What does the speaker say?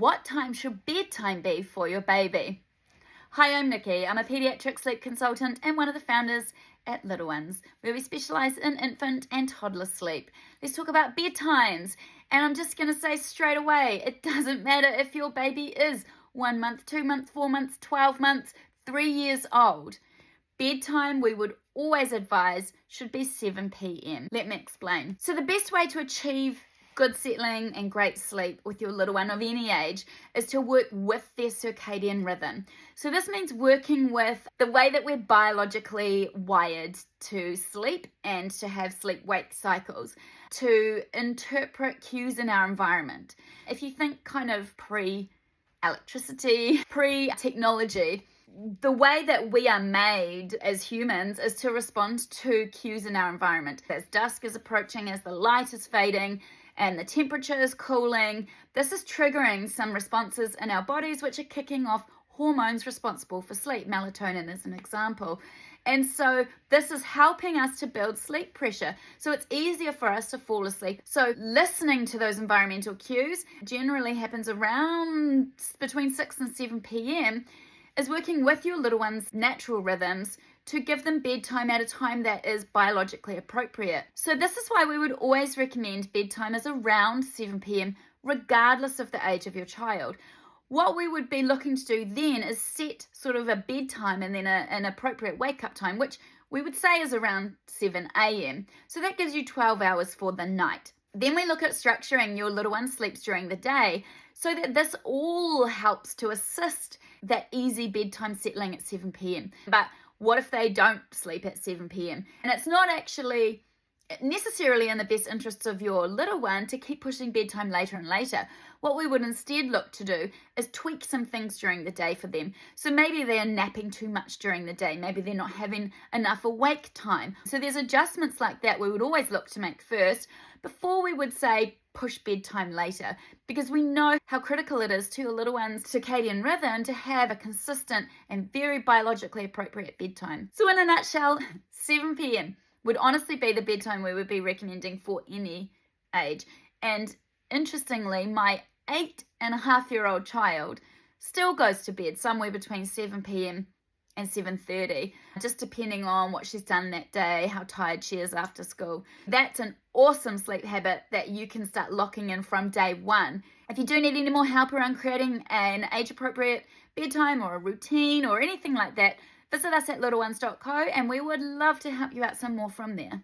What time should bedtime be for your baby? Hi, I'm Nikki. I'm a pediatric sleep consultant and one of the founders at Little Ones, where we specialise in infant and toddler sleep. Let's talk about bedtimes. And I'm just going to say straight away, it doesn't matter if your baby is 1 month, 2 months, 4 months, 12 months, 3 years old. Bedtime, we would always advise, should be 7 p.m. Let me explain. So the best way to achieve good settling and great sleep with your little one of any age is to work with their circadian rhythm. So this means working with the way that we're biologically wired to sleep and to have sleep-wake cycles, to interpret cues in our environment. If you think kind of pre-electricity, pre-technology, the way that we are made as humans is to respond to cues in our environment. As dusk is approaching, as the light is fading, and the temperature is cooling, this is triggering some responses in our bodies which are kicking off hormones responsible for sleep. Melatonin is an example. And so this is helping us to build sleep pressure. So it's easier for us to fall asleep. So listening to those environmental cues generally happens around between 6 and 7 p.m. is working with your little one's natural rhythms to give them bedtime at a time that is biologically appropriate. So this is why we would always recommend bedtime is around 7 p.m. regardless of the age of your child. What we would be looking to do then is set sort of a bedtime and then an appropriate wake-up time, which we would say is around 7 a.m. So that gives you 12 hours for the night. Then we look at structuring your little one's sleeps during the day so that this all helps to assist that easy bedtime settling at 7 p.m. But what if they don't sleep at 7 p.m? And it's not actually necessarily in the best interests of your little one to keep pushing bedtime later and later. What we would instead look to do is tweak some things during the day for them. So maybe they're napping too much during the day. Maybe they're not having enough awake time. So there's adjustments like that we would always look to make first before we would say push bedtime later, because we know how critical it is to your little one's circadian rhythm to have a consistent and very biologically appropriate bedtime. So in a nutshell, 7 p.m. would honestly be the bedtime we would be recommending for any age. And interestingly, my 8.5-year-old child still goes to bed somewhere between 7 p.m. and 7:30, just depending on what she's done that day, how tired she is after school. That's an awesome sleep habit that you can start locking in from day one. If you do need any more help around creating an age-appropriate bedtime or a routine or anything like that, visit us at littleones.co and we would love to help you out some more from there.